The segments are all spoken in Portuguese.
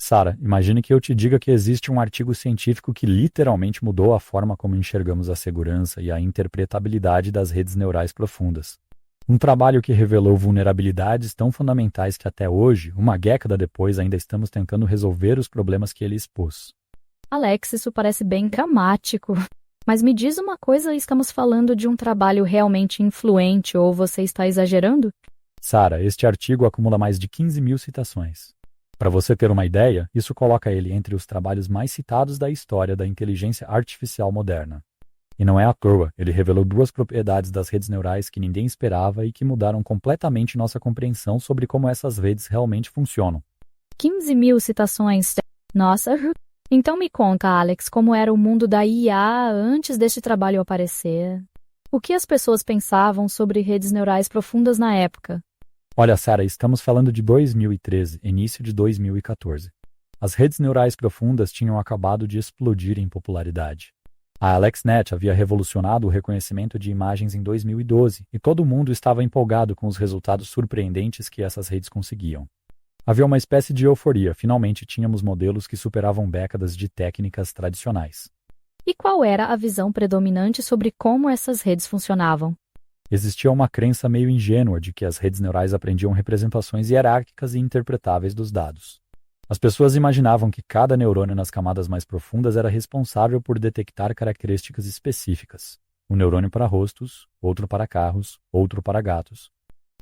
Sara, imagine que eu te diga que existe um artigo científico que literalmente mudou a forma como enxergamos a segurança e a interpretabilidade das redes neurais profundas. Um trabalho que revelou vulnerabilidades tão fundamentais que até hoje, uma década depois, ainda estamos tentando resolver os problemas que ele expôs. Alex, isso parece bem dramático. Mas me diz uma coisa, estamos falando de um trabalho realmente influente ou você está exagerando? Sara, este artigo acumula mais de 15.000 citações. Para você ter uma ideia, isso coloca ele entre os trabalhos mais citados da história da inteligência artificial moderna. E não é à toa, ele revelou duas propriedades das redes neurais que ninguém esperava e que mudaram completamente nossa compreensão sobre como essas redes realmente funcionam. 15.000 citações. Nossa, então me conta, Alex, como era o mundo da IA antes deste trabalho aparecer? O que as pessoas pensavam sobre redes neurais profundas na época? Olha, Sara, estamos falando de 2013, início de 2014. As redes neurais profundas tinham acabado de explodir em popularidade. A AlexNet havia revolucionado o reconhecimento de imagens em 2012 e todo mundo estava empolgado com os resultados surpreendentes que essas redes conseguiam. Havia uma espécie de euforia, finalmente tínhamos modelos que superavam décadas de técnicas tradicionais. E qual era a visão predominante sobre como essas redes funcionavam? Existia uma crença meio ingênua de que as redes neurais aprendiam representações hierárquicas e interpretáveis dos dados. As pessoas imaginavam que cada neurônio nas camadas mais profundas era responsável por detectar características específicas. Um neurônio para rostos, outro para carros, outro para gatos.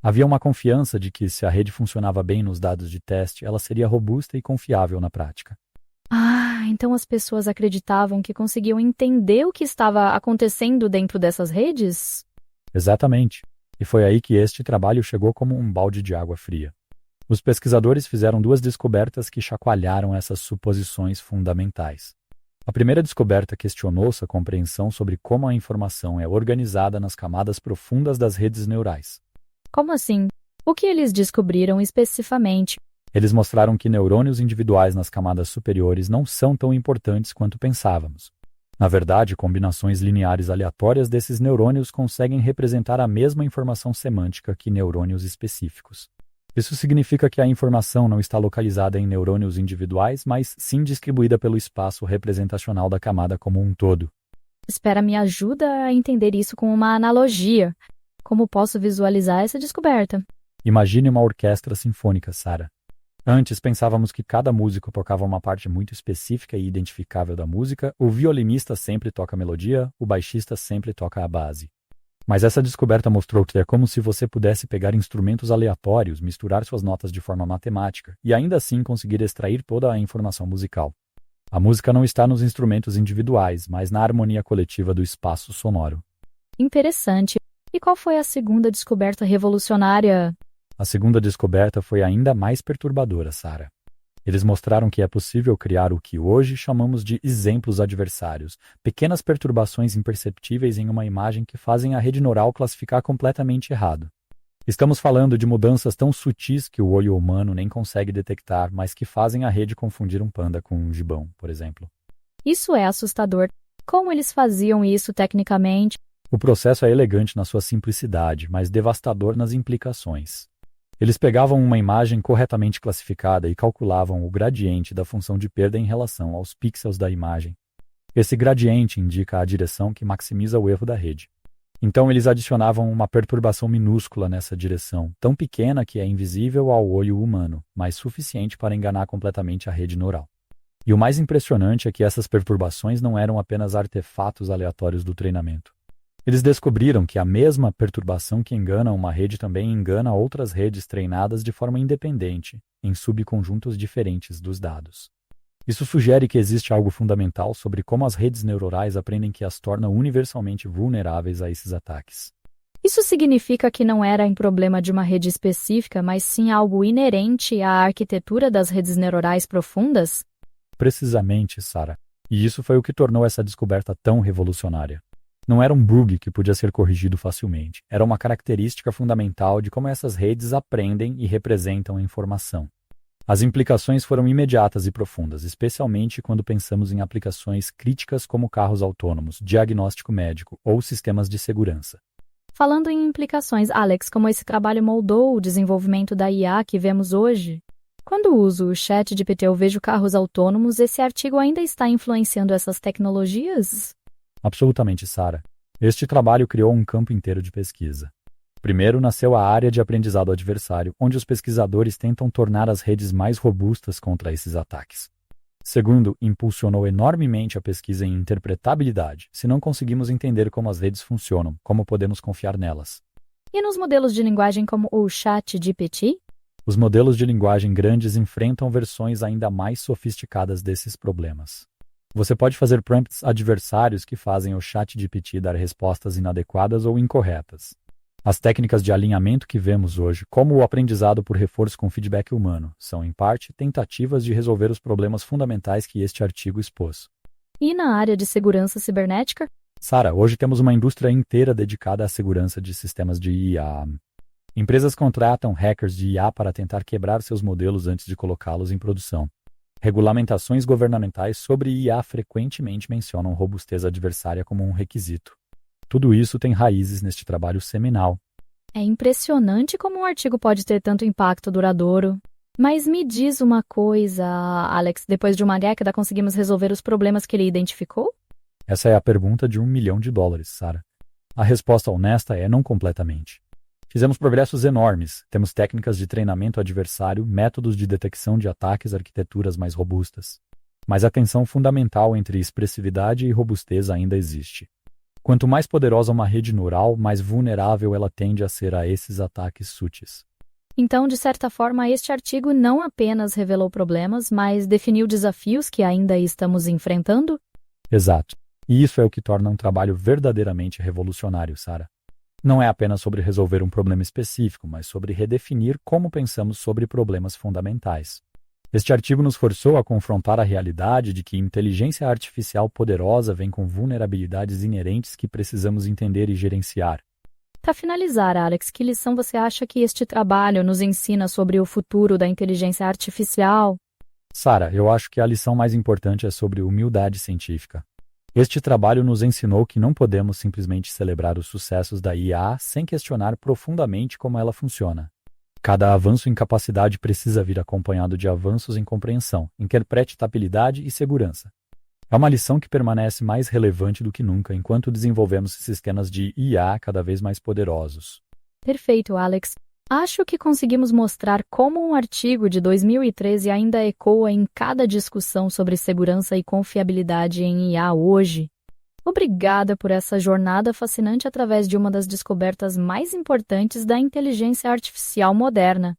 Havia uma confiança de que, se a rede funcionava bem nos dados de teste, ela seria robusta e confiável na prática. Então as pessoas acreditavam que conseguiam entender o que estava acontecendo dentro dessas redes? Exatamente. E foi aí que este trabalho chegou como um balde de água fria. Os pesquisadores fizeram duas descobertas que chacoalharam essas suposições fundamentais. A primeira descoberta questionou sua compreensão sobre como a informação é organizada nas camadas profundas das redes neurais. Como assim? O que eles descobriram especificamente? Eles mostraram que neurônios individuais nas camadas superiores não são tão importantes quanto pensávamos. Na verdade, combinações lineares aleatórias desses neurônios conseguem representar a mesma informação semântica que neurônios específicos. Isso significa que a informação não está localizada em neurônios individuais, mas sim distribuída pelo espaço representacional da camada como um todo. Espera, me ajuda a entender isso com uma analogia. Como posso visualizar essa descoberta? Imagine uma orquestra sinfônica, Sara. Antes pensávamos que cada músico tocava uma parte muito específica e identificável da música, o violinista sempre toca a melodia, o baixista sempre toca a base. Mas essa descoberta mostrou que é como se você pudesse pegar instrumentos aleatórios, misturar suas notas de forma matemática e ainda assim conseguir extrair toda a informação musical. A música não está nos instrumentos individuais, mas na harmonia coletiva do espaço sonoro. Interessante. E qual foi a segunda descoberta revolucionária? A segunda descoberta foi ainda mais perturbadora, Sara. Eles mostraram que é possível criar o que hoje chamamos de exemplos adversários, pequenas perturbações imperceptíveis em uma imagem que fazem a rede neural classificar completamente errado. Estamos falando de mudanças tão sutis que o olho humano nem consegue detectar, mas que fazem a rede confundir um panda com um gibão, por exemplo. Isso é assustador. Como eles faziam isso tecnicamente? O processo é elegante na sua simplicidade, mas devastador nas implicações. Eles pegavam uma imagem corretamente classificada e calculavam o gradiente da função de perda em relação aos pixels da imagem. Esse gradiente indica a direção que maximiza o erro da rede. Então eles adicionavam uma perturbação minúscula nessa direção, tão pequena que é invisível ao olho humano, mas suficiente para enganar completamente a rede neural. E o mais impressionante é que essas perturbações não eram apenas artefatos aleatórios do treinamento. Eles descobriram que a mesma perturbação que engana uma rede também engana outras redes treinadas de forma independente, em subconjuntos diferentes dos dados. Isso sugere que existe algo fundamental sobre como as redes neuronais aprendem que as torna universalmente vulneráveis a esses ataques. Isso significa que não era um problema de uma rede específica, mas sim algo inerente à arquitetura das redes neuronais profundas? Precisamente, Sara. E isso foi o que tornou essa descoberta tão revolucionária. Não era um bug que podia ser corrigido facilmente. Era uma característica fundamental de como essas redes aprendem e representam a informação. As implicações foram imediatas e profundas, especialmente quando pensamos em aplicações críticas como carros autônomos, diagnóstico médico ou sistemas de segurança. Falando em implicações, Alex, como esse trabalho moldou o desenvolvimento da IA que vemos hoje? Quando uso o ChatGPT, eu vejo carros autônomos. Esse artigo ainda está influenciando essas tecnologias? Absolutamente, Sara. Este trabalho criou um campo inteiro de pesquisa. Primeiro, nasceu a área de aprendizado adversário, onde os pesquisadores tentam tornar as redes mais robustas contra esses ataques. Segundo, impulsionou enormemente a pesquisa em interpretabilidade. Se não conseguimos entender como as redes funcionam, como podemos confiar nelas? E nos modelos de linguagem como o ChatGPT? Os modelos de linguagem grandes enfrentam versões ainda mais sofisticadas desses problemas. Você pode fazer prompts adversários que fazem o ChatGPT dar respostas inadequadas ou incorretas. As técnicas de alinhamento que vemos hoje, como o aprendizado por reforço com feedback humano, são, em parte, tentativas de resolver os problemas fundamentais que este artigo expôs. E na área de segurança cibernética? Sara, hoje temos uma indústria inteira dedicada à segurança de sistemas de IA. Empresas contratam hackers de IA para tentar quebrar seus modelos antes de colocá-los em produção. Regulamentações governamentais sobre IA frequentemente mencionam robustez adversária como um requisito. Tudo isso tem raízes neste trabalho seminal. É impressionante como um artigo pode ter tanto impacto duradouro. Mas me diz uma coisa, Alex, depois de uma década conseguimos resolver os problemas que ele identificou? Essa é a pergunta de $1 milhão, Sara. A resposta honesta é não completamente. Fizemos progressos enormes, temos técnicas de treinamento adversário, métodos de detecção de ataques, arquiteturas mais robustas. Mas a tensão fundamental entre expressividade e robustez ainda existe. Quanto mais poderosa uma rede neural, mais vulnerável ela tende a ser a esses ataques sutis. Então, de certa forma, este artigo não apenas revelou problemas, mas definiu desafios que ainda estamos enfrentando? Exato. E isso é o que torna um trabalho verdadeiramente revolucionário, Sara. Não é apenas sobre resolver um problema específico, mas sobre redefinir como pensamos sobre problemas fundamentais. Este artigo nos forçou a confrontar a realidade de que inteligência artificial poderosa vem com vulnerabilidades inerentes que precisamos entender e gerenciar. Para finalizar, Alex, que lição você acha que este trabalho nos ensina sobre o futuro da inteligência artificial? Sara, eu acho que a lição mais importante é sobre humildade científica. Este trabalho nos ensinou que não podemos simplesmente celebrar os sucessos da IA sem questionar profundamente como ela funciona. Cada avanço em capacidade precisa vir acompanhado de avanços em compreensão, interpretabilidade e segurança. É uma lição que permanece mais relevante do que nunca enquanto desenvolvemos sistemas de IA cada vez mais poderosos. Perfeito, Alex. Acho que conseguimos mostrar como um artigo de 2013 ainda ecoa em cada discussão sobre segurança e confiabilidade em IA hoje. Obrigada por essa jornada fascinante através de uma das descobertas mais importantes da inteligência artificial moderna.